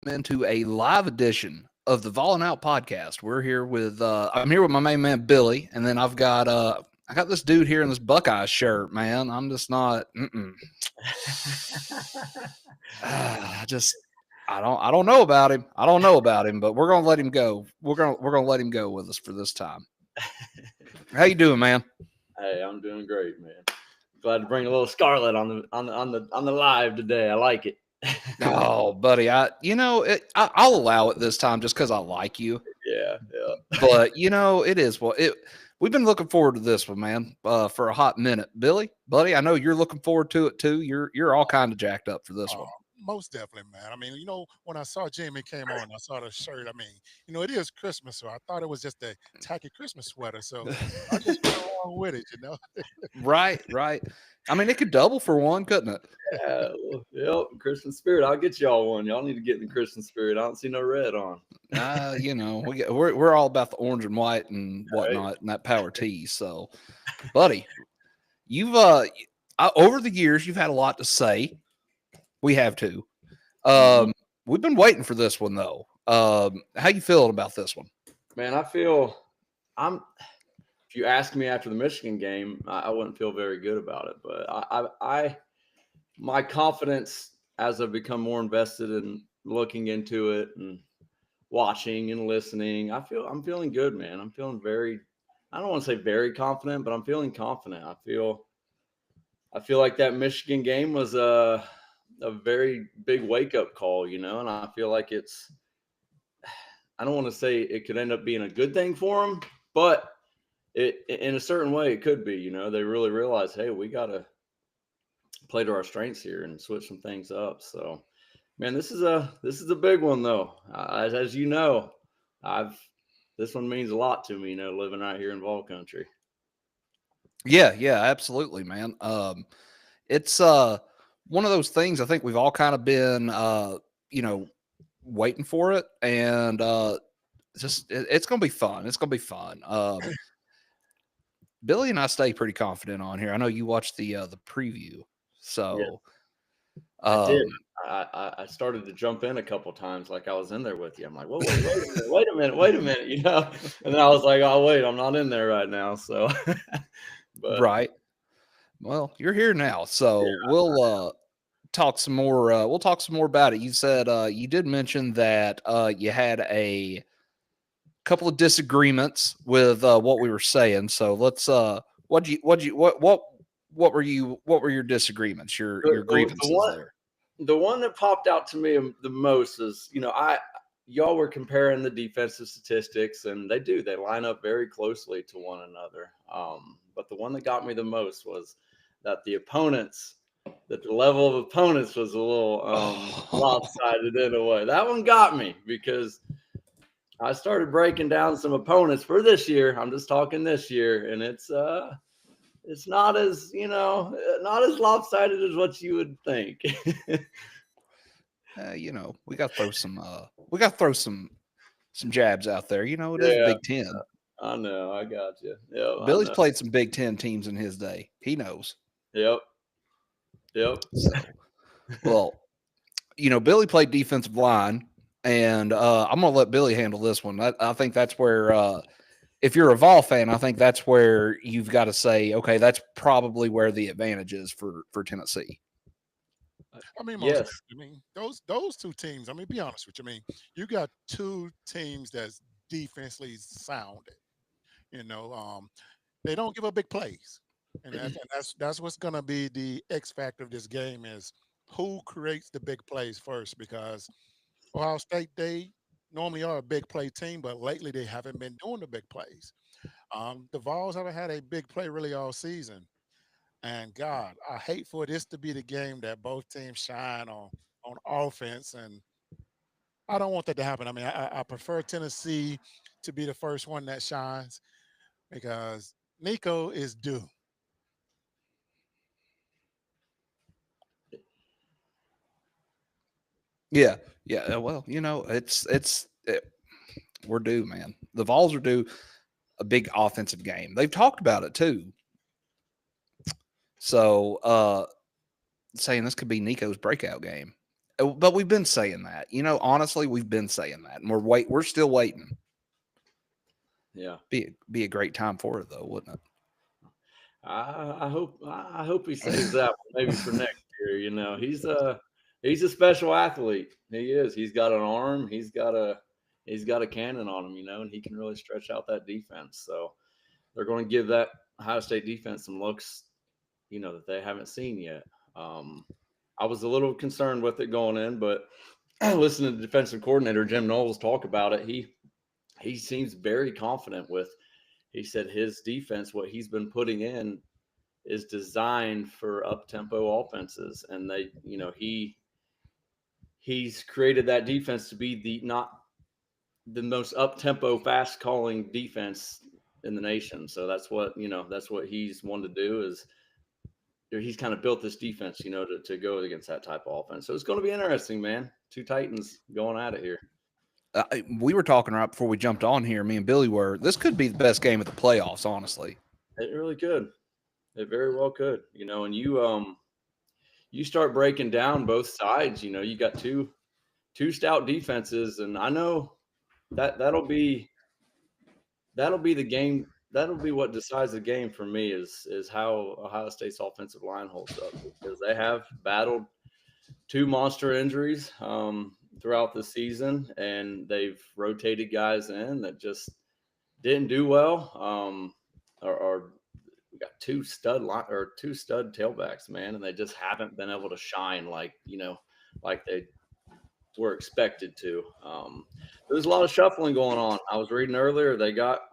into a live edition of the Volling Out podcast. We're here with I'm here with my main man Billy, and then I got this dude here in this Buckeye shirt, man. I'm just not I just I don't know about him. I don't know about him, but we're gonna let him go. We're gonna let him go with us for this time. How you doing, man? Hey, I'm doing great, man. Glad to bring a little Scarlet on the live today. I like it. Oh, buddy, I'll allow it this time just because I like you. Yeah. But it is what it. We've been looking forward to this one, man, for a hot minute. Billy, buddy, I know you're looking forward to it too. You're all kind of jacked up for this one. Most definitely, man. I mean, when I saw Jamie came on, I saw the shirt. I mean, it is Christmas, so I thought it was just a tacky Christmas sweater. So I just went along with it. Right. I mean, it could double for one, couldn't it? Yeah. Yep. Christmas spirit. I'll get y'all one. Y'all need to get in the Christmas spirit. I don't see no red on. We're all about the orange and white and whatnot, and that power tease. So, buddy, you've over the years you've had a lot to say. We have to. We've been waiting for this one though. How you feeling about this one? Man, if you ask me after the Michigan game, I wouldn't feel very good about it. But my confidence as I've become more invested in looking into it and watching and listening, I'm feeling good, man. I'm feeling I don't want to say very confident, but I'm feeling confident. I feel like that Michigan game was a very big wake up call, and I feel like I don't want to say it could end up being a good thing for them, but in a certain way it could be. They really realize, hey, we got to play to our strengths here and switch some things up. So, man, this is a big one though. As you know, this one means a lot to me. Living out here in Vol Country. Yeah, absolutely, man. It's one of those things. I think we've all kind of been, waiting for it, and it's going to be fun. It's going to be fun. Billy and I stay pretty confident on here. I know you watched the preview, so yeah. I did. I started to jump in a couple times, like I was in there with you. I'm like, well, wait a minute, and then I was like, oh wait, I'm not in there right now. So, but, right. Well, you're here now, so yeah, we'll talk some more. We'll talk some more about it. You said you did mention that you had a couple of disagreements with what we were saying. So let's. What were your disagreements? Your grievances there. The one that popped out to me the most is, y'all were comparing the defensive statistics, and they line up very closely to one another. But the one that got me the most was that the level of opponents was a little lopsided in a way. That one got me because I started breaking down some opponents for this year. I'm just talking this year, and it's not as lopsided as what you would think. We got to throw some jabs out there. It is Big Ten. I know. I got you. Yeah. Billy's played some Big Ten teams in his day. He knows. Yep. So, well, Billy played defensive line, and I'm going to let Billy handle this one. I think that's where, if you're a Vol fan, I think that's where you've got to say, okay, that's probably where the advantage is for Tennessee. I mean, yes. Those two teams. I mean, be honest with you. I mean, you got two teams that's defensively sounded. They don't give up big plays, and that's what's going to be the X factor of this game is who creates the big plays first. Because Ohio State, they normally are a big play team, but lately they haven't been doing the big plays. The Vols haven't had a big play really all season. And God, I hate for this to be the game that both teams shine on offense, and I don't want that to happen. I mean, I prefer Tennessee to be the first one that shines because Nico is due. Yeah. Well, we're due, man. The Vols are due a big offensive game. They've talked about it too. So, saying this could be Nico's breakout game. But we've been saying that. Honestly, we've been saying that, and we're still waiting. Yeah. Be a great time for it though, wouldn't it? I hope he saves that one maybe for next year. He's a special athlete. He is. He's got an arm. He's got a cannon on him, and he can really stretch out that defense. So they're going to give that Ohio State defense some looks, that they haven't seen yet. I was a little concerned with it going in, but listening to the defensive coordinator Jim Knowles talk about it, he seems very confident with. He said his defense, what he's been putting in, is designed for up-tempo offenses, and he's created that defense to be not the most up-tempo, fast-calling defense in the nation. So that's what he's wanted to do is he's kind of built this defense, to go against that type of offense. So it's going to be interesting, man. Two Titans going at it here. We were talking right before we jumped on here. Me and Billy were. This could be the best game of the playoffs, honestly. It really could. It very well could. And you start breaking down both sides. You got two stout defenses, and I know that'll be the game. That'll be what decides the game for me is how Ohio State's offensive line holds up, because they have battled two monster injuries throughout the season, and they've rotated guys in that just didn't do well. Or we got two stud tailbacks, man, and they just haven't been able to shine like they were expected to. There's a lot of shuffling going on. I was reading earlier they got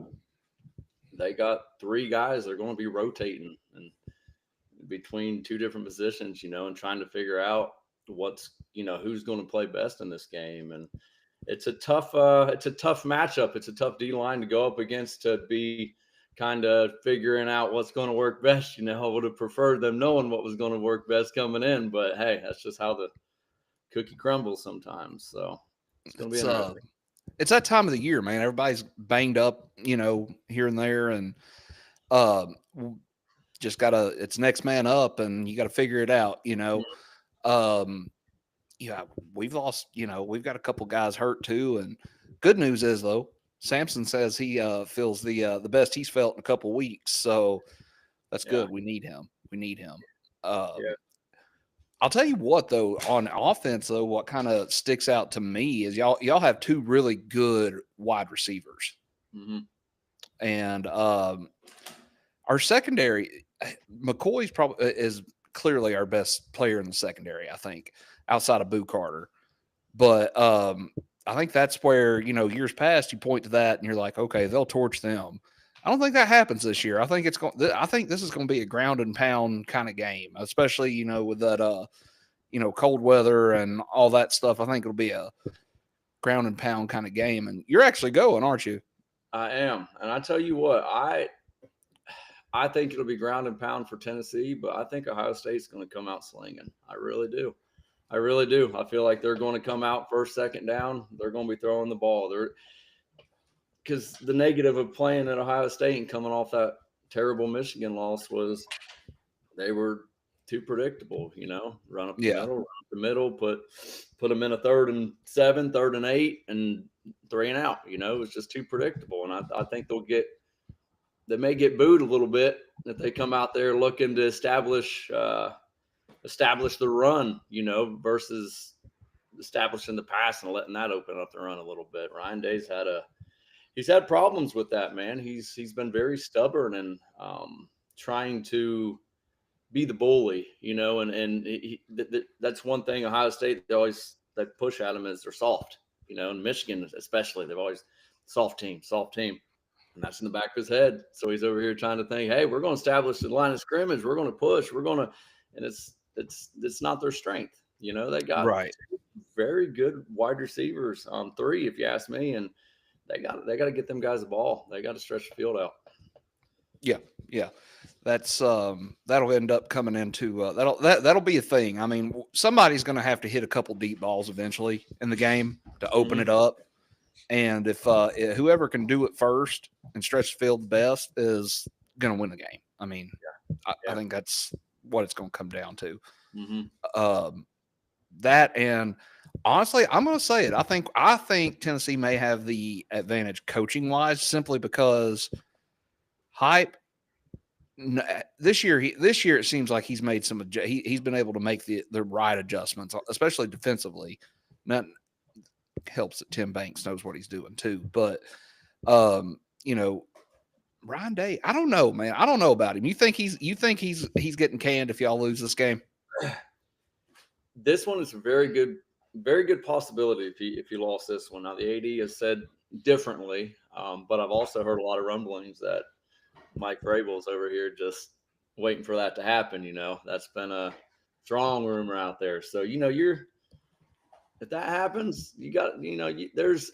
three guys they're going to be rotating and between two different positions, and trying to figure out who's going to play best in this game. And it's a tough matchup. It's a tough D line to go up against, to be kind of figuring out what's going to work best. I would have preferred them knowing what was going to work best coming in, but hey, that's just how the cookie crumbles sometimes. So it's going to be interesting. It's that time of the year, man. Everybody's banged up, here and there, and just it's next man up, and you got to figure it out, Yeah, we've lost, we've got a couple guys hurt too. And good news is though, Sampson says he feels the best he's felt in a couple weeks. So that's good. We need him. I'll tell you what though, on offense though, what kind of sticks out to me is y'all have two really good wide receivers. Mm-hmm. And our secondary, McCoy's probably is clearly our best player in the secondary, I think, outside of Boo Carter. But I think that's where, years past you point to that and you're like, okay, they'll torch them. I don't think that happens this year. I think I think this is going to be a ground and pound kind of game, especially, with that, cold weather and all that stuff. I think it'll be a ground and pound kind of game. And you're actually going, aren't you? I am. And I tell you what, I think it'll be ground and pound for Tennessee, but I think Ohio State's going to come out slinging. I really do. I feel like they're going to come out first, second down. They're going to be throwing the ball. Because the negative of playing at Ohio State and coming off that terrible Michigan loss was they were too predictable, run up the middle, put them in a 3rd and 7, 3rd and 8, and 3 and out. It was just too predictable. And I think they may get booed a little bit if they come out there looking to establish the run, versus establishing the pass and letting that open up the run a little bit. Ryan Day's had problems with that, man. He's been very stubborn and trying to be the bully, and that's one thing Ohio State they push at him is they're soft, and Michigan especially, they've always soft team. And that's in the back of his head. So he's over here trying to think, hey, we're going to establish the line of scrimmage. We're going to push. And it's not their strength. They got very good wide receivers, 3, if you ask me. And they got to get them guys the ball. They got to stretch the field out. Yeah. That's that'll end up coming into that'll be a thing. I mean, somebody's going to have to hit a couple deep balls eventually in the game to open it up. And if whoever can do it first and stretch the field best is going to win the game. I mean, I think that's what it's going to come down to. Mm-hmm. that and honestly, I'm going to say it. I think Tennessee may have the advantage coaching wise, simply because Hype this year. This year it seems like he's made some. He's been able to make the right adjustments, especially defensively. That helps that Tim Banks knows what he's doing too. But you know, Ryan Day, I don't know, man. I don't know about him. You think he's getting canned if y'all lose this game? This one is a very good possibility if he lost this one. Now the AD has said differently, but I've also heard a lot of rumblings that Mike Vrabel's over here just waiting for that to happen. That's been a strong rumor out there. So if that happens, you got there's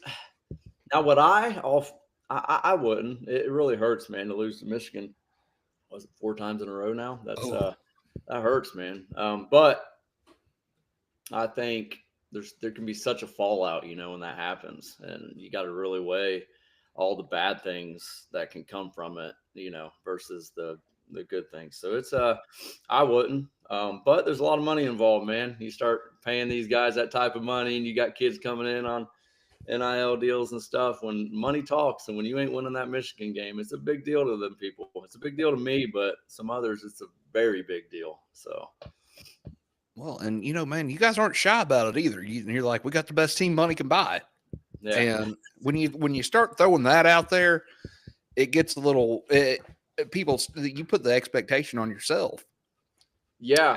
now what I wouldn't. It really hurts, man, to lose to Michigan. Was it 4 times in a row now? That's that hurts, man. But I think there can be such a fallout, when that happens, and you got to really weigh all the bad things that can come from it, versus the good things. So it's I wouldn't, but there's a lot of money involved, man. You start paying these guys that type of money, and you got kids coming in on NIL deals and stuff. When money talks, and when you ain't winning that Michigan game, it's a big deal to them people. It's a big deal to me, but some others, it's a very big deal. So. Well, and man, you guys aren't shy about it either. You're like, we got the best team money can buy. Yeah. And when you start throwing that out there, it gets a little people. You put the expectation on yourself. Yeah.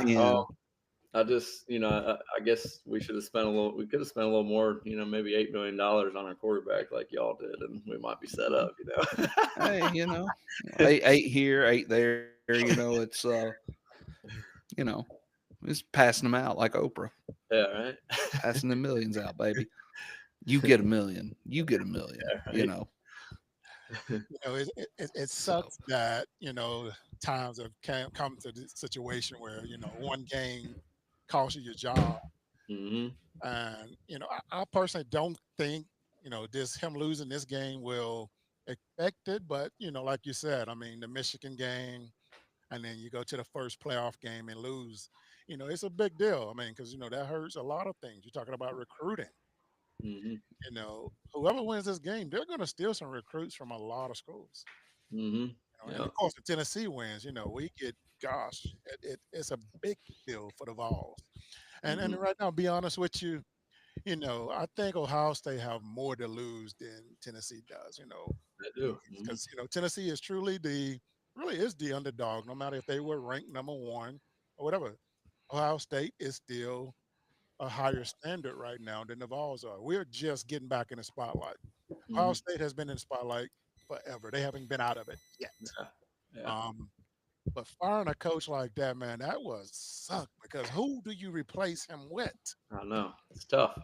I just, I guess we should have spent we could have spent a little more, maybe $8 million on our quarterback like y'all did, and we might be set up, Hey, eight here, 8 there, it's, it's passing them out like Oprah. Yeah, right. Passing the millions out, baby. You get $1 million. You get $1 million. Yeah, right. It sucks that times have come to this situation where one game costs you your job, and I personally don't think him losing this game will affect it. But like you said, I mean, the Michigan game, and then you go to the first playoff game and lose. It's a big deal. I mean, because that hurts a lot of things. You're talking about recruiting. Whoever wins this game, they're going to steal some recruits from a lot of schools. And of course, if Tennessee wins, we get, gosh, it's a big deal for the Vols. And right now, be honest with you, I think Ohio State have more to lose than Tennessee does. They do, because Tennessee is truly really is the underdog. No matter if they were ranked number 1 or whatever, Ohio State is still a higher standard right now than the Vols are. We're just getting back in the spotlight. Ohio State has been in the spotlight forever. They haven't been out of it yet. Yeah. But firing a coach like that, man, that was suck, because who do you replace him with? I know. It's tough.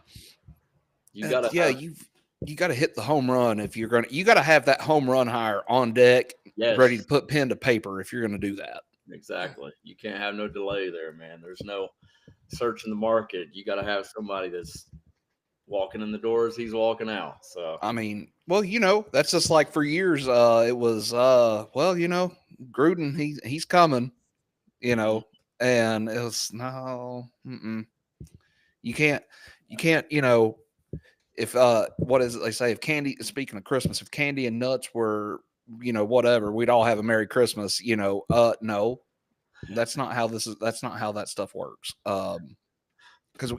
You gotta you gotta hit the home run if you're you gotta have that home run hire on deck, ready to put pen to paper if you're gonna do that. Exactly. You can't have no delay there, man. There's no searching the market. You got to have somebody that's walking in the door as he's walking out. So I mean, well, that's just like for years. It was Gruden. He's coming. And it was no. You can't. If what is it they say? If candy. Speaking of Christmas, if candy and nuts were whatever, we'd all have a Merry Christmas. No. That's not how that stuff works. Because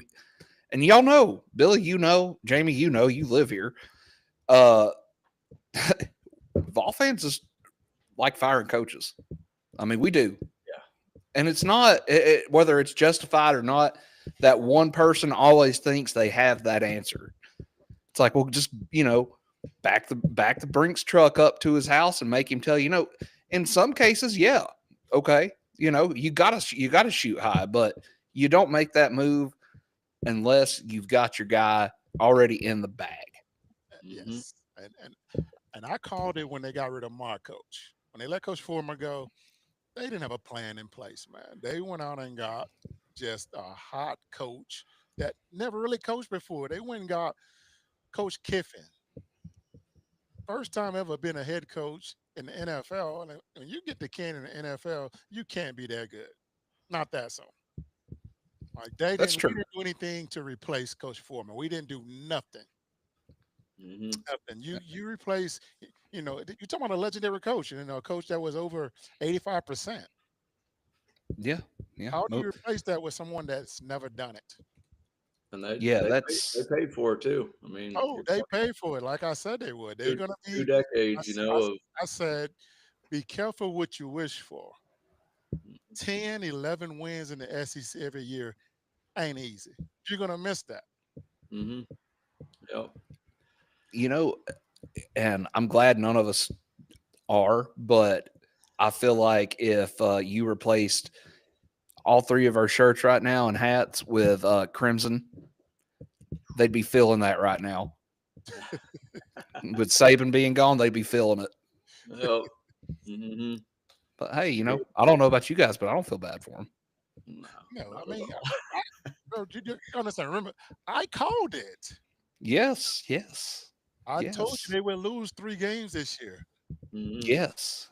and y'all know, Billy, Jamie, you live here. Vol fans just like firing coaches. I mean, we do. Yeah. And it's not whether it's justified or not. That one person always thinks they have that answer. It's like, well, just back the Brinks truck up to his house and make him tell you. In some cases, yeah, okay. You gotta shoot high, but you don't make that move unless you've got your guy already in the bag. Yes, and I called it when they got rid of my coach. When they let Coach Foreman go, they didn't have a plan in place, man. They went out and got just a hot coach that never really coached before. They went and got Coach Kiffin. First time ever been a head coach in the NFL. And when you get the can in the NFL, you can't be that good. Not that so. Like That's we true. didn't do anything to replace Coach Foreman. We didn't do nothing. Nothing. You replace, you're talking about a legendary coach, a coach that was over 85%. Yeah, yeah, How do you replace that with someone that's never done it? And yeah. they paid for it too. I mean, Oh, you're they talking pay for it, like I said they would. They're gonna two be. I, decades, s- I s- I said, be careful what you wish for. 10, 11 wins in the SEC every year ain't easy. You're gonna miss that. mm-hmm, yep. You know, and I'm glad none of us are, but I feel like if you replaced all three of our shirts right now and hats with crimson, they'd be feeling that right now. With Saban being gone, they'd be feeling it. Yep. Mm-hmm. But hey, I don't know about you guys, but I don't feel bad for them. No, No, not I at mean, all. bro, you understand? Remember, I called it. Yes, yes, I told yes, you they would lose 3 games this year. Mm-hmm. yes.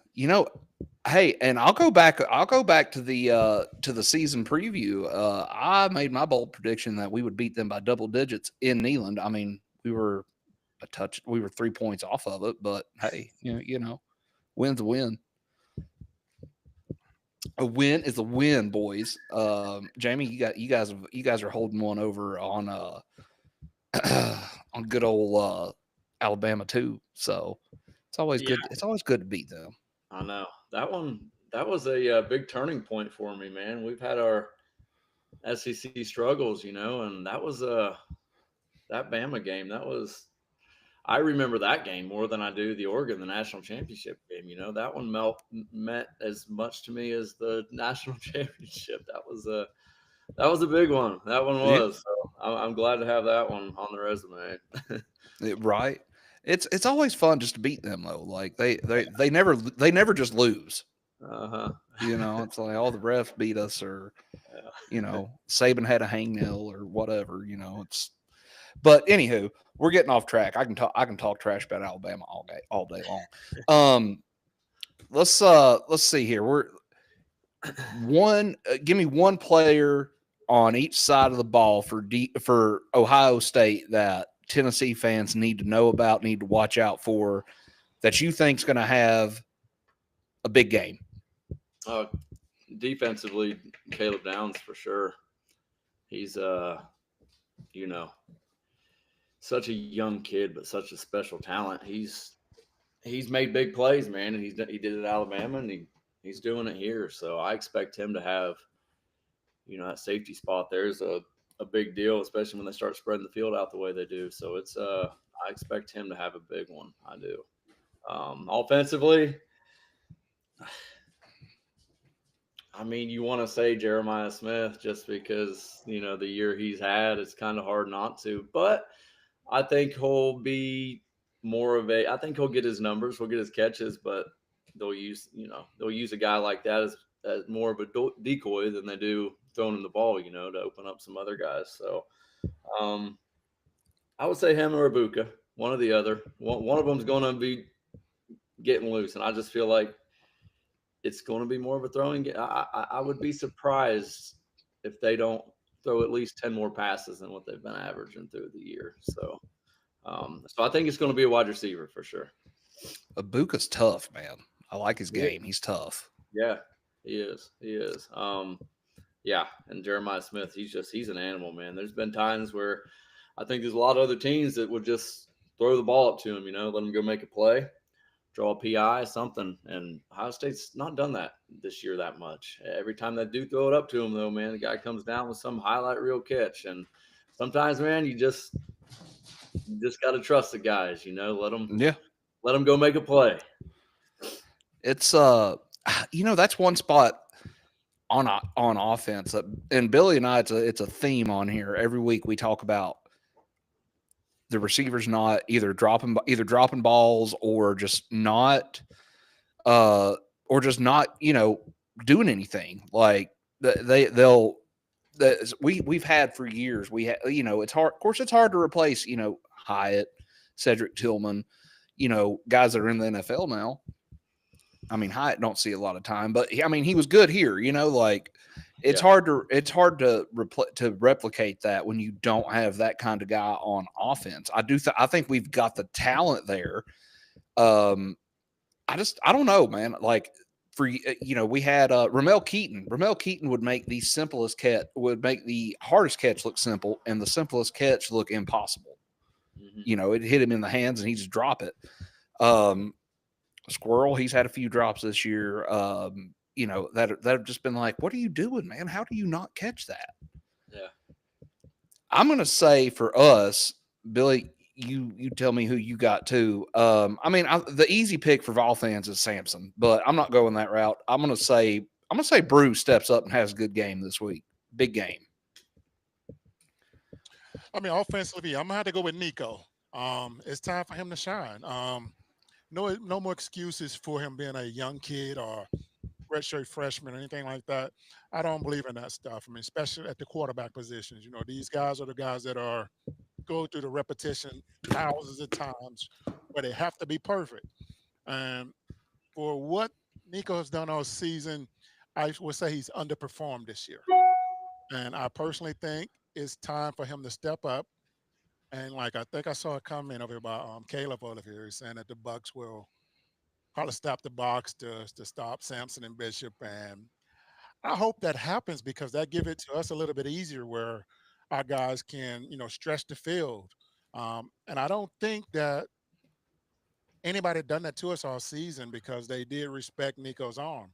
Hey, and I'll go back. I'll go back to the season preview. I made my bold prediction that we would beat them by double digits in Neyland. I mean, we were 3 points off of it, but hey, win's a win. A win is a win, boys. Jamie, you guys are holding one over on on good old Alabama too. So it's always Yeah, good. It's always good to beat them. I know that one. That was a big turning point for me, man. We've had our SEC struggles, and that was that Bama game. That was I remember that game more than I do the Oregon, the national championship game. That one meant as much to me as the national championship. That was a big one. That one Yeah, was. So I'm glad to have that one on the resume. right. It's always fun just to beat them though. Like they never just lose. Uh-huh. It's like all the refs beat us, or Yeah. Saban had a hangnail or whatever. It's. But anywho, we're getting off track. I can talk trash about Alabama all day long. Let's see here. We're give me one player on each side of the ball for Ohio State that Tennessee fans need to know about, need to watch out for, that you think's going to have a big game. Defensively, Caleb Downs for sure. He's such a young kid, but such a special talent. He's made big plays, man, and he did it at Alabama, and he's doing it here. So I expect him to have, that safety spot there is a big deal, especially when they start spreading the field out the way they do. So it's I expect him to have a big one. I do. Offensively, I mean, you want to say Jeremiah Smith just because, the year he's had, it's kind of hard not to. But I think he'll be I think he'll get his numbers, he'll get his catches, but they'll use a guy like that as more of a decoy than they do throwing him the ball, to open up some other guys. So I would say him or Ibuka, one or the other. One of them's going to be getting loose, and I just feel like it's going to be more of a throwing game. I would be surprised if they don't throw at least 10 more passes than what they've been averaging through the year. So I think it's going to be a wide receiver for sure. Ibuka's tough, man. I like his game. He's tough. Yeah, he is. He is. Yeah, and Jeremiah Smith, he's an animal, man. There's been times where I think there's a lot of other teams that would just throw the ball up to him, let him go make a play, draw a PI, something. And Ohio State's not done that this year that much. Every time they do throw it up to him, though, man, the guy comes down with some highlight reel catch. And sometimes, man, you just got to trust the guys, let them go make a play. It's that's one spot on offense, and Billy and I, it's a theme on here. Every week we talk about the receivers not either dropping balls or just not doing anything. Like we've had for years. It's hard. Of course, it's hard to replace Hyatt, Cedric Tillman, guys that are in the NFL now. I mean, Hyatt don't see a lot of time, but I mean, he was good here. It's hard to replicate that when you don't have that kind of guy on offense. I think we've got the talent there. I don't know, man. Like we had Ramel Keaton. Ramel Keaton would make the hardest catch look simple and the simplest catch look impossible. Mm-hmm. It hit him in the hands and he just drop it. Squirrel, he's had a few drops this year. That have just been like, what are you doing, man? How do you not catch that? Yeah. I'm going to say for us, Billy, you tell me who you got too. The easy pick for Vol fans is Samson, but I'm not going that route. I'm going to say Bruce steps up and has a good game this week. Big game. Offensively, I'm going to have to go with Nico. It's time for him to shine. No more excuses for him being a young kid or redshirt freshman or anything like that. I don't believe in that stuff. Especially at the quarterback positions. These guys are the guys that go through the repetition thousands of times where they have to be perfect. And for what Nico has done all season, I would say he's underperformed this year. And I personally think it's time for him to step up. And I think I saw a comment over about Caleb Olivier saying that the Bucs will probably stop the box to stop Samson and Bishop. And I hope that happens because that gives it to us a little bit easier where our guys can, stretch the field. And I don't think that anybody done that to us all season because they did respect Nico's arm.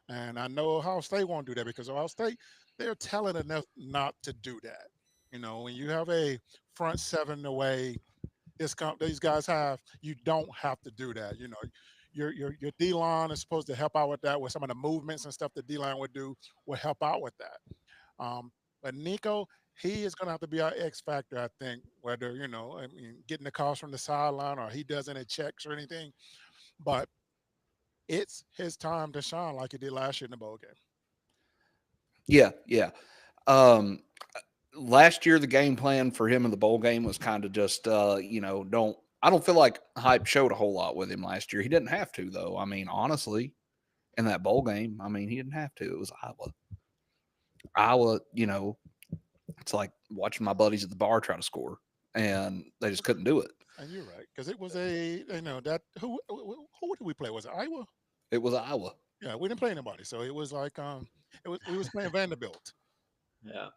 And I know Ohio State won't do that because Ohio State, they're talented enough not to do that. When you have a front seven the way these guys have, you don't have to do that. Your D-line is supposed to help out with that, with some of the movements and stuff the D-line would do will help out with that. But Nico, he is going to have to be our X factor, I think, whether, getting the calls from the sideline or he does any checks or anything. But it's his time to shine like he did last year in the bowl game. Yeah. Last year, the game plan for him in the bowl game was kind of just, I don't feel like hype showed a whole lot with him last year. He didn't have to, though. Honestly, in that bowl game, he didn't have to. It was Iowa, it's like watching my buddies at the bar try to score, and they just couldn't do it. And you're right, because it was who did we play? Was it Iowa? It was Iowa. Yeah, we didn't play anybody, so it was like we was playing Vanderbilt. Yeah.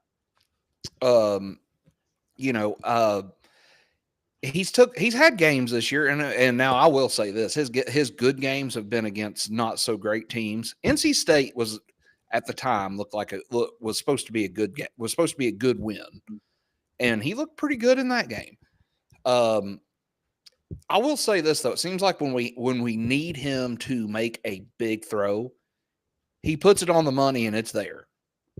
He's had games this year, and now I will say this: his good games have been against not so great teams. NC State was at the time was supposed to be a good win, and he looked pretty good in that game. I will say this though: it seems like when we need him to make a big throw, he puts it on the money and it's there.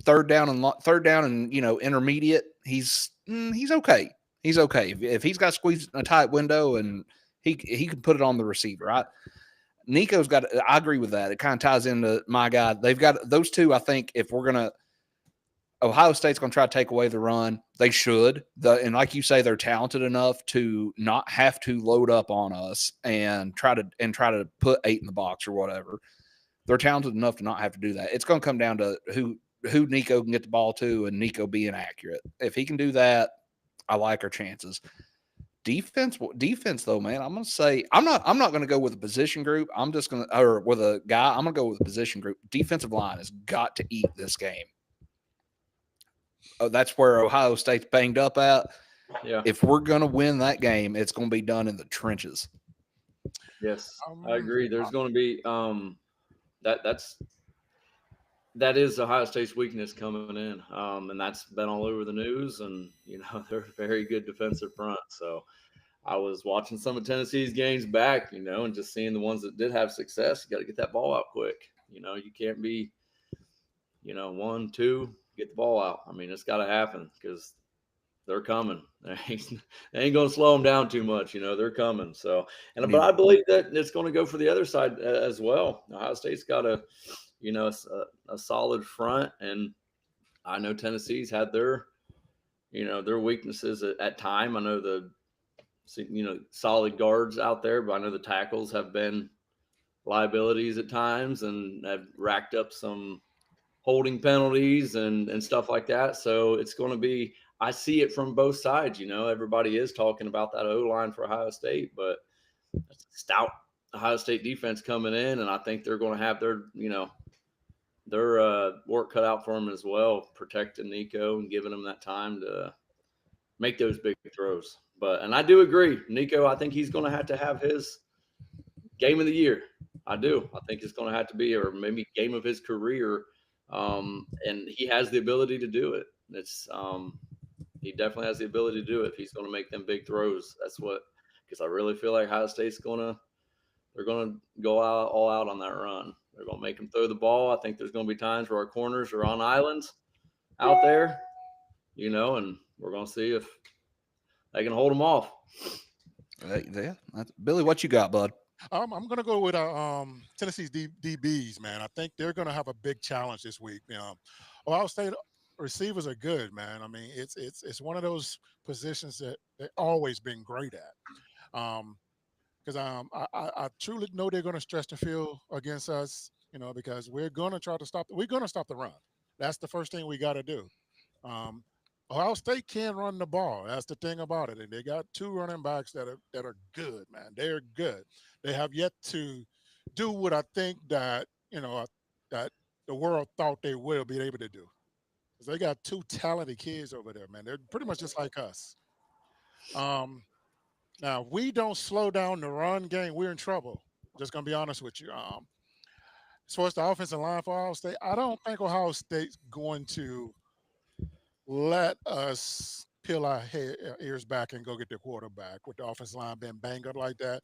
Third down and intermediate, he's okay. He's okay if he's got squeezed in a tight window and he can put it on the receiver. Nico's got. I agree with that. It kind of ties into my guy. They've got those two. I think if Ohio State's going to try to take away the run, they should. And like you say, they're talented enough to not have to load up on us and try to put 8 in the box or whatever. They're talented enough to not have to do that. It's going to come down to who Nico can get the ball to and Nico being accurate. If he can do that, I like our chances. Defense though, man, I'm going to say I'm not going to go with a position group. I'm just going to, or with a guy, I'm going to go with a position group. Defensive line has got to eat this game. That's where Ohio State's banged up at. Yeah. If we're going to win that game, it's going to be done in the trenches. Yes, I agree. There's going to be that is Ohio State's weakness coming in, and that's been all over the news. And they're a very good defensive front. So I was watching some of Tennessee's games back, and just seeing the ones that did have success. You got to get that ball out quick. You can't be, 1, 2, get the ball out. It's got to happen because they're coming. They ain't going to slow them down too much. They're coming. So, but I believe that it's going to go for the other side as well. Ohio State's got a solid front, and I know Tennessee's had their weaknesses at time. I know the solid guards out there, but I know the tackles have been liabilities at times and have racked up some holding penalties and stuff like that. So it's going to be, I see it from both sides. Everybody is talking about that O-line for Ohio State, but it's a stout Ohio State defense coming in, and I think they're going to have their work cut out for them as well, protecting Nico and giving them that time to make those big throws. And I do agree, Nico, I think he's going to have his game of the year. I do. I think it's going to have to be, or maybe game of his career. And he has the ability to do it. He definitely has the ability to do it if he's going to make them big throws. Because I really feel like Ohio State's they're going to go all out on that run. They're going to make them throw the ball. I think there's going to be times where our corners are on islands out there, and we're going to see if they can hold them off. Yeah. Billy, what you got, bud? I'm going to go with Tennessee's DBs, man. I think they're going to have a big challenge this week. Ohio State receivers are good, man. I mean, it's one of those positions that they've always been great at. Because I truly know they're going to stretch the field against us, because we're going to try to stop the run. That's the first thing we got to do. Ohio State can run the ball. That's the thing about it. And they got two running backs that are good, man. They're good. They have yet to do what I think that that the world thought they will be able to do. Because they got two talented kids over there, man. They're pretty much just like us. Now, if we don't slow down the run game, we're in trouble. Just gonna be honest with you. As far as the offensive line for Ohio State, I don't think Ohio State's going to let us peel our ears back and go get the quarterback with the offensive line being banged up like that.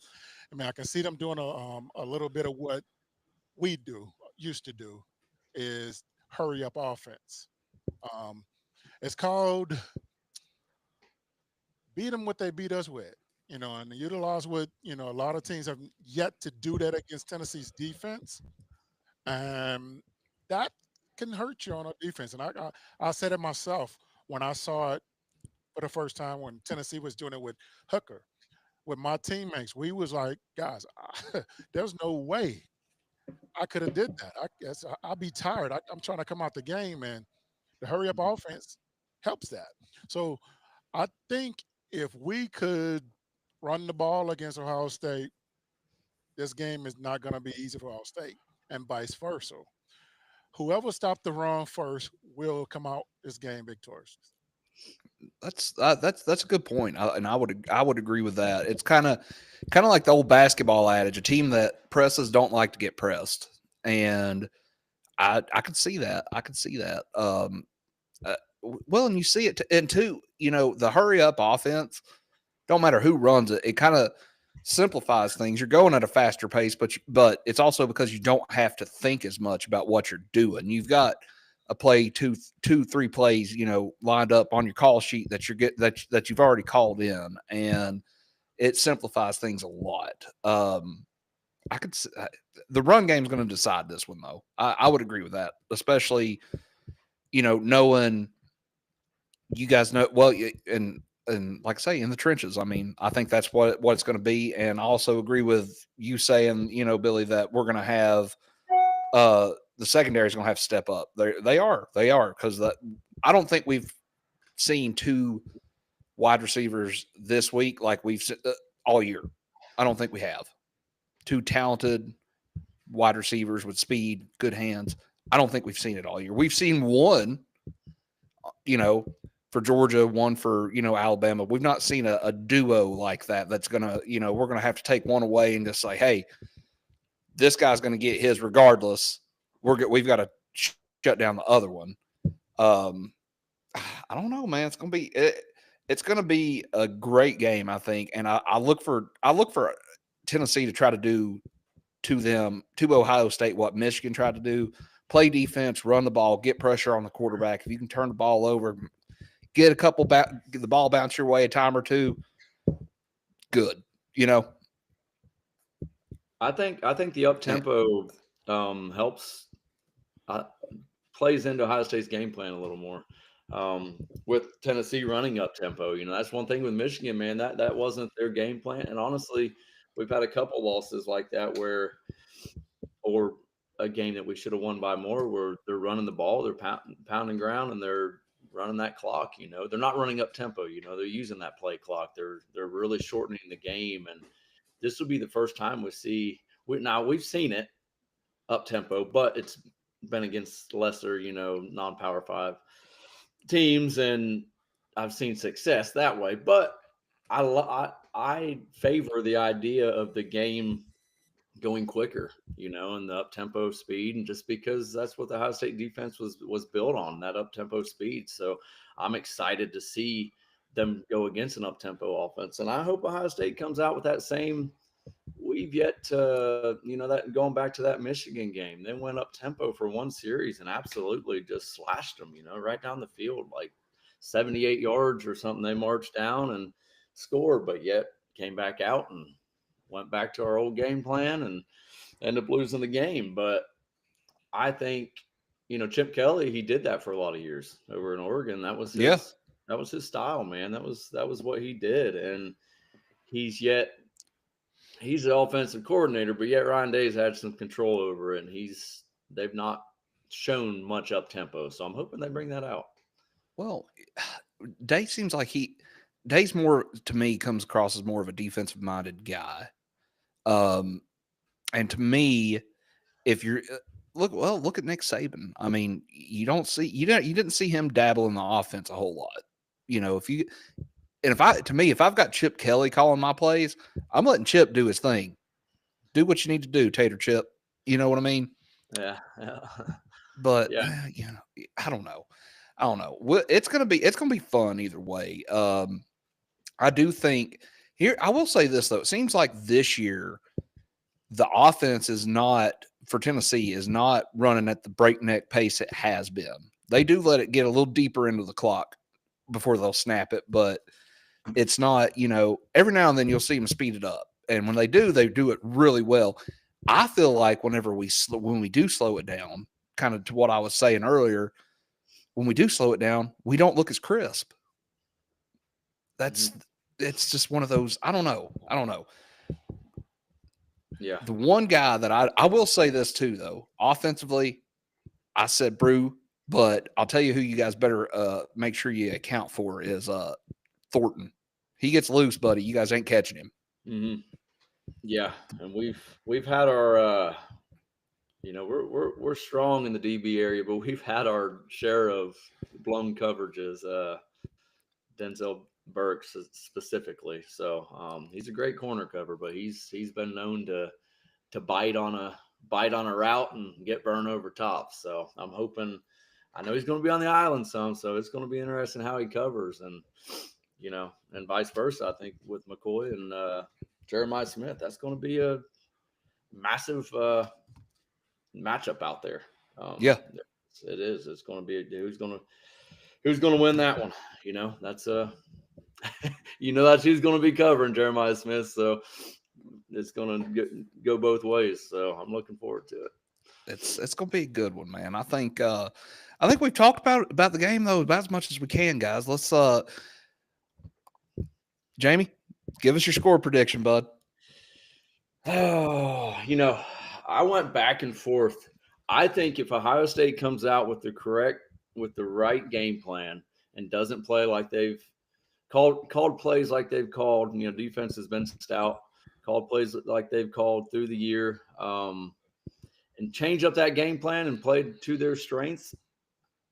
I mean, I can see them doing a little bit of what we used to do, is hurry up offense. It's called beat them what they beat us with. And utilize what, a lot of teams have yet to do that against Tennessee's defense. And that can hurt you on a defense. And I said it myself when I saw it for the first time when Tennessee was doing it with Hooker. With my teammates, we was like, guys, there's no way I could have did that. I guess I'd be tired. I'm trying to come out the game, and the hurry up offense helps that. So I think if we could run the ball against Ohio State, this game is not going to be easy for Ohio State, and vice versa. Whoever stopped the run first will come out this game victorious. That's a good point, and I would agree with that. It's kind of like the old basketball adage: a team that presses don't like to get pressed, and I could see that. I could see that. Well, and you see it, and too, the hurry up offense. Don't matter who runs it. It kind of simplifies things. You're going at a faster pace, but it's also because you don't have to think as much about what you're doing. You've got a play, two, 3 plays, lined up on your call sheet that you've already called in, and it simplifies things a lot. I could the run game is going to decide this one, though. I would agree with that, especially knowing you guys know well, and like I say, in the trenches. I mean, I think that's what it's going to be, and I also agree with you saying, Billy, that we're going to have the secondary is going to have to step up. They are because I don't think we've seen 2 wide receivers this week like we've all year. I don't think we have 2 talented wide receivers with speed, good hands. I don't think we've seen it all year. We've seen one, for Georgia, one for, Alabama. We've not seen a duo like that. That's going to, we're going to have to take one away and just say, hey, this guy's going to get his regardless. We've got to shut down the other one. I don't know, man. It's going to be a great game, I think. And I look for Tennessee to try to do to Ohio State what Michigan tried to do: play defense, run the ball, get pressure on the quarterback. If you can turn the ball over, get the ball bounce your way a time or two, good. I think the up tempo helps, plays into Ohio State's game plan a little more. With Tennessee running up tempo, that's one thing with Michigan, man. That wasn't their game plan, and honestly, we've had a couple losses like that or a game that we should have won by more, where they're running the ball, they're pounding ground, and they're running that clock. They're not running up tempo. They're using that play clock. They're really shortening the game, and this will be the first time we see. We've seen it up tempo, but it's been against lesser, non-power 5 teams, and I've seen success that way. But I favor the idea of the game going quicker, and the up tempo speed, and just because that's what the Ohio State defense was built on, that up tempo speed. So I'm excited to see them go against an up tempo offense, and I hope Ohio State comes out with that same. We've yet to, that going back to that Michigan game, they went up tempo for one series and absolutely just slashed them, right down the field, like 78 yards or something. They marched down and scored, but yet came back out and went back to our old game plan and ended up losing the game. But I think, Chip Kelly, he did that for a lot of years over in Oregon. That was his style, man. That was what he did. And he's the offensive coordinator, but yet Ryan Day's had some control over it, and they've not shown much up tempo. So I'm hoping they bring that out. Well, Day seems like Day's more, to me, comes across as more of a defensive minded guy. And to me, if you're look at Nick Saban. I mean, you didn't see him dabble in the offense a whole lot. If I've got Chip Kelly calling my plays, I'm letting Chip do his thing. Do what you need to do, Tater Chip. You know what I mean? Yeah. But I don't know. It's gonna be fun either way. I do think here. I will say this though. It seems like this year the offense for Tennessee is not running at the breakneck pace it has been. They do let it get a little deeper into the clock before they'll snap it, but it's not, every now and then you'll see them speed it up. And when they do it really well. I feel like when we do slow it down, kind of to what I was saying earlier, when we do slow it down, we don't look as crisp. It's just one of those, I don't know. Yeah. The one guy that I will say this too, though, offensively, I said Brew, but I'll tell you who you guys better make sure you account for is Thornton. He gets loose, buddy. You guys ain't catching him. Mm-hmm. Yeah, and we've had our we're strong in the DB area, but we've had our share of blown coverages. Denzel Burks specifically, so he's a great corner cover, but he's been known to bite on a route and get burned over top. So I'm hoping. I know he's going to be on the island some, so it's going to be interesting how he covers, and and vice versa. I think with McCoy and Jeremiah Smith, that's going to be a massive matchup out there. Yeah, it is. It's going to be who's going to win that one. That's that's who's going to be covering Jeremiah Smith. So it's going to go both ways. So I'm looking forward to it. It's going to be a good one, man. I think we've talked about the game though about as much as we can, guys. Let's Jamie, give us your score prediction, bud. Oh, I went back and forth. I think if Ohio State comes out with the right game plan and doesn't play like they've called plays like they've called, defense has been stout, called plays like they've called through the year, and change up that game plan and play to their strengths,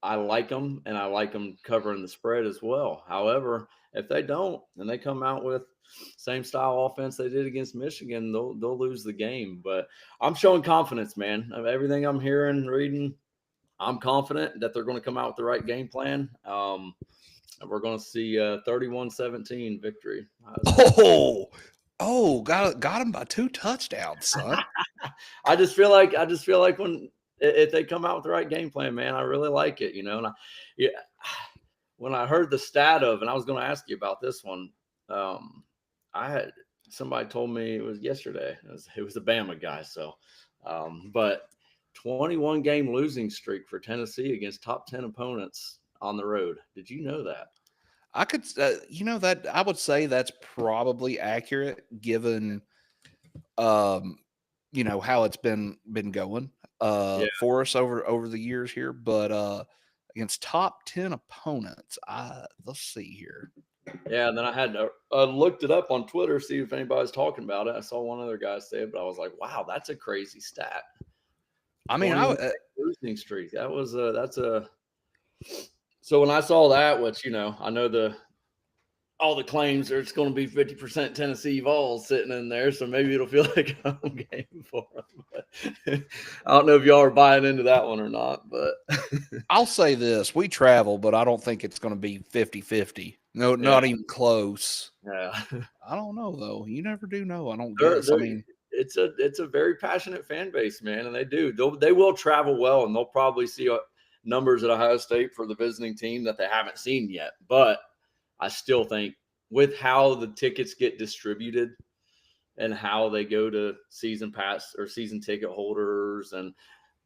I like them, and I like them covering the spread as well. However, if they don't and they come out with same style offense they did against Michigan, they'll lose the game. But I'm showing confidence, man. Of everything I'm hearing, reading, I'm confident that they're going to come out with the right game plan. And we're going to see 31-17 victory. Got him by 2 touchdowns, son. I just feel like if they come out with the right game plan, man, I really like it, And when I heard the stat of, and I was going to ask you about this one, I had somebody told me it was yesterday. It was a Bama guy. So, but 21 game losing streak for Tennessee against top 10 opponents on the road. Did you know that? I could, that I would say that's probably accurate given, how it's been going. for us over the years here, but against top 10 opponents, let's see here. Yeah, and then I had to looked it up on Twitter, see if anybody's talking about it. I saw one other guy say it, but I was like, wow, that's a crazy stat. I mean, losing streak. So when I saw that, which I know all the claims are it's going to be 50% Tennessee Vols sitting in there, so maybe it'll feel like a home game for them. But I don't know if y'all are buying into that one or not, but I'll say this: we travel, but I don't think it's going to be 50-50. No, not even close. Yeah, I don't know though. You never do know. I don't guess. I mean, it's a very passionate fan base, man, and they will travel well, and they'll probably see numbers at Ohio State for the visiting team that they haven't seen yet, but I still think with how the tickets get distributed and how they go to season pass or season ticket holders, and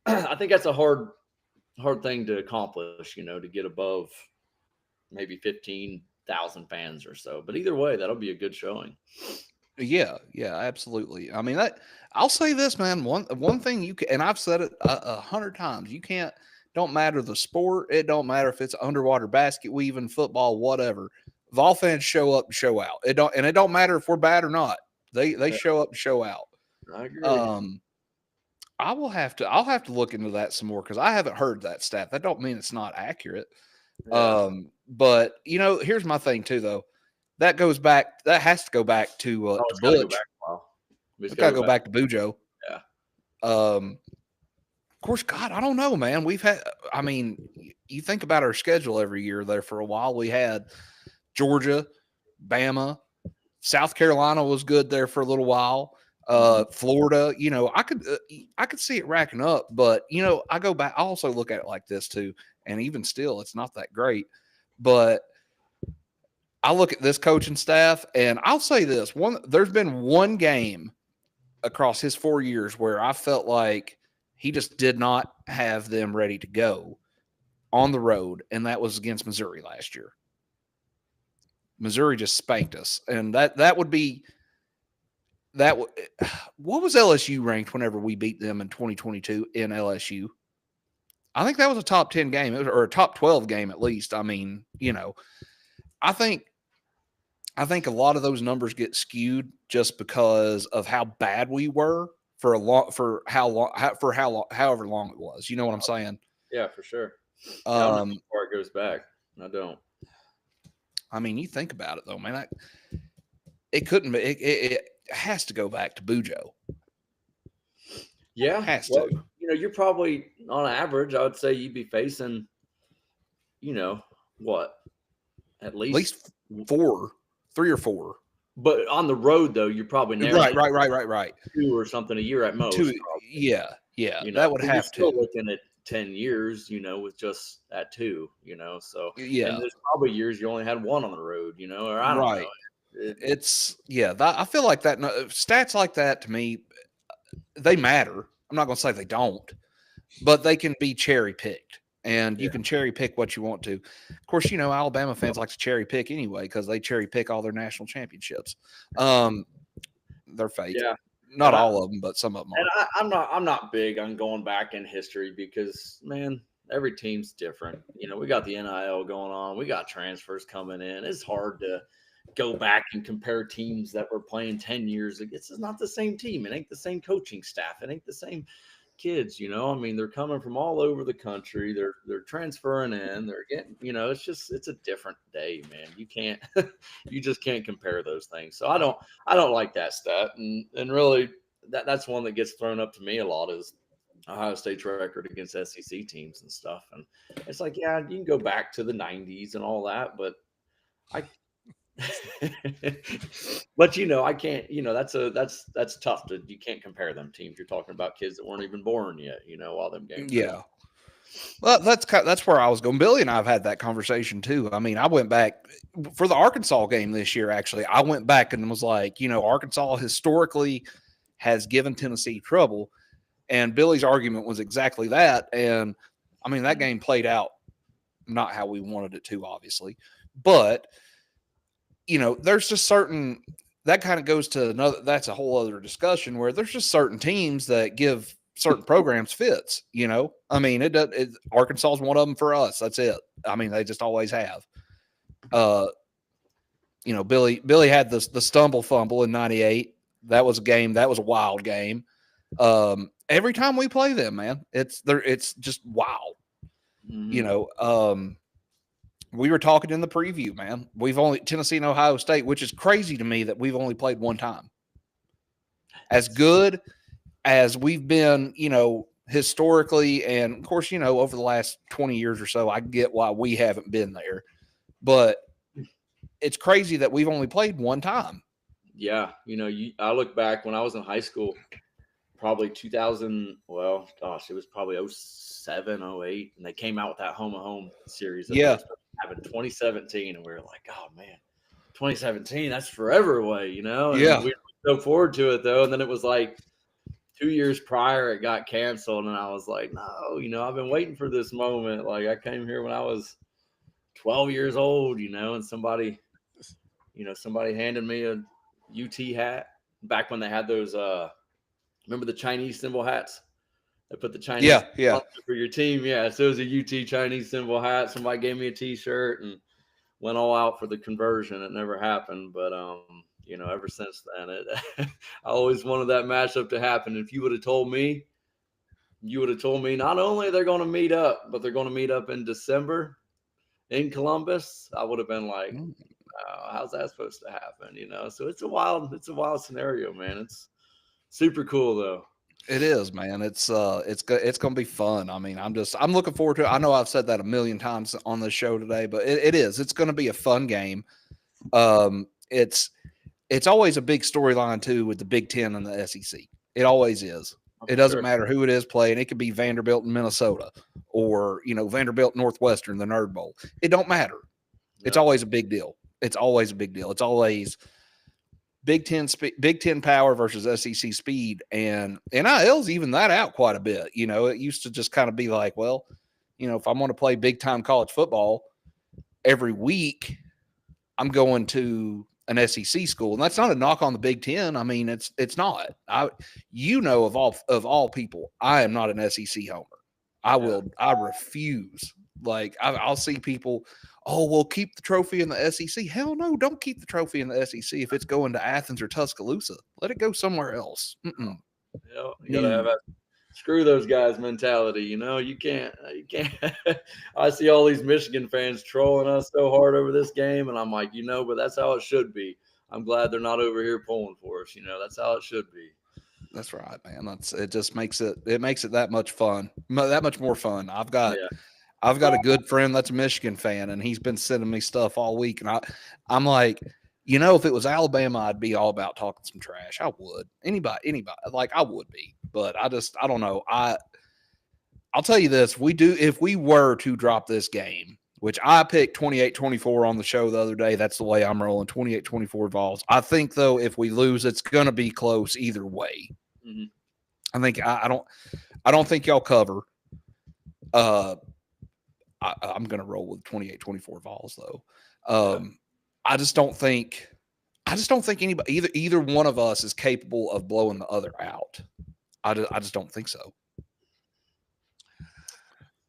I think that's a hard thing to accomplish, to get above maybe 15,000 fans or so. But either way, that'll be a good showing. Yeah, absolutely. I mean, I'll say this, man. One thing you can, and I've said it 100 times, don't matter the sport. It don't matter if it's underwater basket weaving, football, whatever. Vol fans show up and show out. It don't matter if we're bad or not. They show up and show out. I agree. I'll have to look into that some more because I haven't heard that stat. That don't mean it's not accurate. Yeah. But here's my thing too, though. That has to go back to Butch. It's got to go back to Bujo. Yeah. Of course, God, I don't know, man. You think about our schedule every year there for a while. We had Georgia, Bama, South Carolina was good there for a little while. Florida, I could see it racking up, but I go back. I also look at it like this too, and even still, it's not that great. But I look at this coaching staff, and I'll say this: there's been one game across his 4 years where I felt like he just did not have them ready to go on the road, and that was against Missouri last year. Missouri just spanked us, and that would be that. What was LSU ranked whenever we beat them in 2022 in LSU? I think that was a top 10 game, or a top 12 game at least. I mean, I think a lot of those numbers get skewed just because of how bad we were however long it was. You know what I'm saying? Yeah, for sure. I don't know how far it goes back. I don't. I mean, you think about it though, man. It couldn't be. It has to go back to Bujo. Yeah, has to. You're probably on average. I would say you'd be facing, what, at least 3 or 4. But on the road, though, you're probably never right. 2 or something a year at most. 2, yeah. That would have to. Still looking at 10 years, with just at 2, So yeah, and there's probably years you only had 1 on the road, or I don't know. I feel like that stats like that to me, they matter. I'm not going to say they don't, but they can be cherry picked. And you can cherry pick what you want to. Of course, Alabama fans like to cherry pick anyway because they cherry pick all their national championships. They're fake. Yeah. Not all of them, but some of them are. And I'm not big on going back in history because, man, every team's different. We got the NIL going on. We got transfers coming in. It's hard to go back and compare teams that were playing 10 years ago. It's not the same team. It ain't the same coaching staff. It ain't the same kids, they're coming from all over the country. They're transferring in. They're getting, it's a different day, man. You just can't compare those things. So I don't like that stat. And really that's one that gets thrown up to me a lot is Ohio State's record against SEC teams and stuff. And it's like, yeah, you can go back to the 90s and all that, but but I can't. That's tough. You can't compare them teams. You're talking about kids that weren't even born yet. All them games. Yeah. Well, that's where I was going. Billy and I have had that conversation too. I mean, I went back for the Arkansas game this year. Actually, I went back and was like, Arkansas historically has given Tennessee trouble, and Billy's argument was exactly that. And I mean, that game played out not how we wanted it to, obviously, but. There's just that kind of goes to that's a whole other discussion where there's just certain teams that give certain programs fits. You know, I mean, Arkansas is one of them for us. That's it. I mean, they just always have. You know, Billy had the stumble fumble in '98. That was a game. That was a wild game. Every time we play them, man, it's just wow. Mm-hmm. You know, we were talking in the preview, man. We've only Tennessee and Ohio State, which is crazy to me that we've only played one time. As good as we've been, you know, historically, and of course, you know, over the last 20 years or so, I get why we haven't been there, but it's crazy that we've only played one time. Yeah, you know, I look back when I was in high school, probably 2000. Well, gosh, it was probably 07, 08, and they came out with that home series. That Yeah, happened 2017, and we were like, oh man, 2017, that's forever away, you know. And yeah, we were so forward to it though, and then it was like 2 years prior, it got canceled, and I was like, no, you know, I've been waiting for this moment. Like I came here when I was 12 years old, you know, and somebody handed me a UT hat back when they had those. Remember the Chinese symbol hats? They put the Chinese yeah. for your team. Yeah, so it was a UT Chinese symbol hat. Somebody gave me a T-shirt and went all out for the conversion. It never happened, but you know, ever since then, I always wanted that matchup to happen. If you would have told me, not only they're going to meet up, but they're going to meet up in December in Columbus, I would have been like, how's that supposed to happen? You know, so it's a wild scenario, man. It's super cool though. It is, man. It's gonna be fun. I mean, I'm looking forward to it. I know I've said that a million times on this show today, but it is. It's gonna be a fun game. It's always a big storyline too with the Big Ten and the SEC. It always is. It doesn't matter who it is playing. It could be Vanderbilt in Minnesota, or you know, Vanderbilt Northwestern, the Nerd Bowl. It don't matter. No. It's always a big deal. It's always a big deal. It's always Big Ten power versus SEC speed, and NIL's even that out quite a bit. You know, it used to just kind of be like, well, you know, if I'm going to play big time college football every week, I'm going to an SEC school, and that's not a knock on the Big Ten. I mean, it's not. You know, of all people, I am not an SEC homer. I refuse. Like I'll see people, oh, we'll keep the trophy in the SEC. Hell no, don't keep the trophy in the SEC if it's going to Athens or Tuscaloosa. Let it go somewhere else. You gotta have a screw those guys mentality. You know, you can't. I see all these Michigan fans trolling us so hard over this game, and I'm like, you know, but that's how it should be. I'm glad they're not over here pulling for us. You know, that's how it should be. That's right, man. It just makes it that much fun, that much more fun. I've got a good friend that's a Michigan fan, and he's been sending me stuff all week, and I'm like, you know, if it was Alabama, I'd be all about talking some trash. I would. Anybody, like I would be, but I don't know. I'll tell you this: if we were to drop this game, which I picked 28-24 on the show the other day, that's the way I'm rolling. 28-24 Vols. I think though, if we lose, it's going to be close either way. Mm-hmm. I think I don't think y'all cover. I'm going to roll with 28-24 Vols though. I just don't think anybody either one of us is capable of blowing the other out. I just don't think so.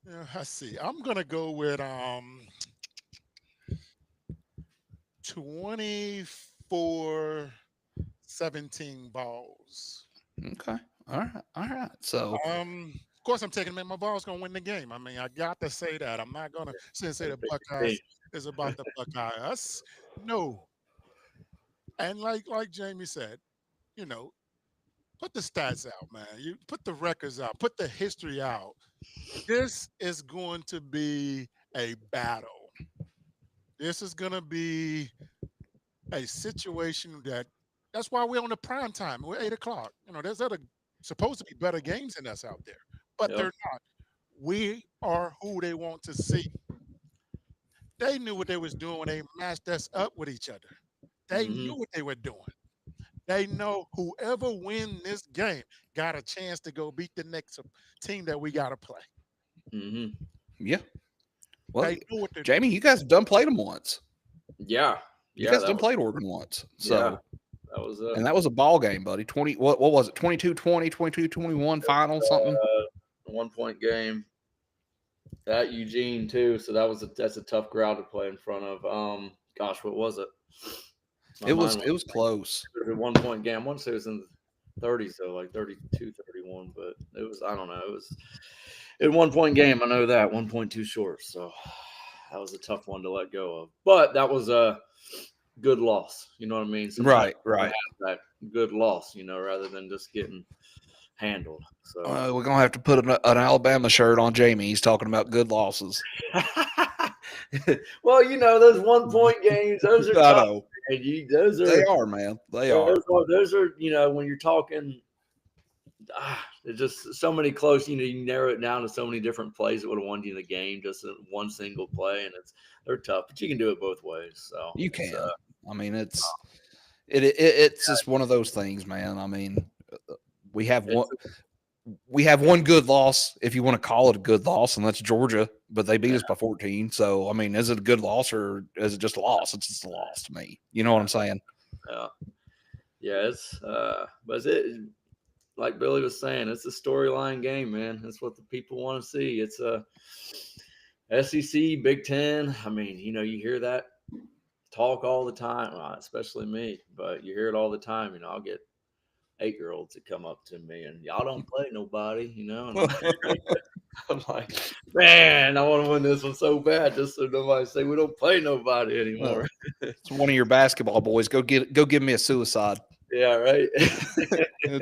Yeah, I see. I'm going to go with 24-17 Vols. Okay. All right. So of course I'm taking them. My Vols going to win the game. I mean, I got to say that. I'm not going to say the Buckeyes is about the Buckeyes. No. And like Jamie said, you know, put the stats out, man. You put the records out, put the history out. This is going to be a battle. This is going to be a situation that's why we're on the prime time. We're 8 o'clock. You know, there's supposed to be better games than us out there, but they're not. We are who they want to see. They knew what they was doing when they matched us up with each other. They knew what they were doing. They know whoever wins this game got a chance to go beat the next team that we got to play. Mm-hmm. Yeah. Well, they know what Jamie, you guys done played them once. Yeah. You guys done played Oregon once. So And that was a ball game, buddy. 20. What was it? 22-20, 22-21 final, something. 1-point game at Eugene too. So that's a tough crowd to play in front of. Gosh, what was it? It was close. It was a 1-point game. I want to say it was in the 30s, though, like 32-31. But it was, I don't know. It was a 1-point game. I know that 1 point too short. So that was a tough one to let go of. But that was a good loss. You know what I mean? Right. That good loss, rather than just getting handled. So we're gonna have to put an Alabama shirt on Jamie. He's talking about good losses. Well, those 1-point games, those are I know. They are, man. They are. Those are, when you're talking, there's just so many close. You narrow it down to so many different plays that would have won you the game, just in one single play, and they're tough. But you can do it both ways. So you can. I mean, it's just one of those things, man. I mean, we have one good loss, if you want to call it a good loss, and that's Georgia, but they beat us by 14. So, I mean, is it a good loss or is it just a loss? It's just a loss to me. You know what I'm saying? Yeah. But like Billy was saying, it's a storyline game, man. That's what the people want to see. It's a SEC, Big Ten. I mean, you hear that talk all the time, especially me, but you hear it all the time. I'll get 8-year-olds that come up to me and y'all don't play nobody, and I'm like, man, I want to win this one so bad, just so nobody say we don't play nobody anymore. It's one of your basketball boys. Go give me a suicide. Yeah, right.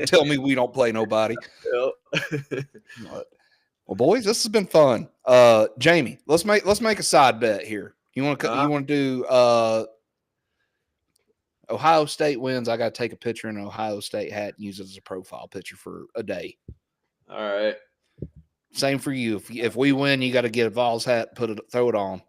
Tell me we don't play nobody. Yep. Well, boys, this has been fun. Jamie, let's make a side bet here. You want to do Ohio State wins. I got to take a picture in an Ohio State hat and use it as a profile picture for a day. All right. Same for you. If we win, you got to get a Vols hat, throw it on.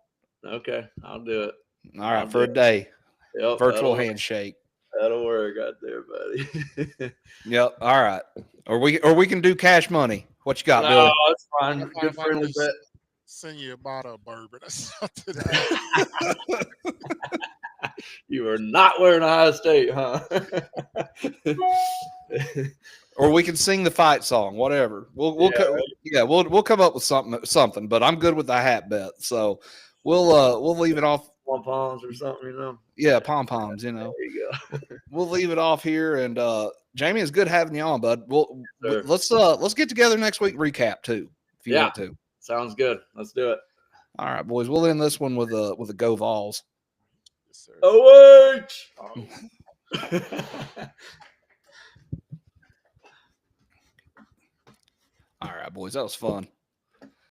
Okay, I'll do it. All right, for a day. Yep, virtual handshake. That'll work out there, buddy. Yep. All right. Or we can do cash money. What you got, Billy? No, it's fine. Good friendly bet. Send you a bottle of bourbon or something. You are not wearing Ohio State, huh? Or we can sing the fight song, whatever. We'll come up with something. But I'm good with the hat bet, so we'll leave it off. Pom-poms or something, Yeah, pom-poms, There you go. We'll leave it off here, and Jamie, it's good having you on, bud. Sure. Let's get together next week and recap too, if you want to. Sounds good. Let's do it. All right, boys. We'll end this one with a go Vols. Yes, sir. OH! All right, boys. That was fun.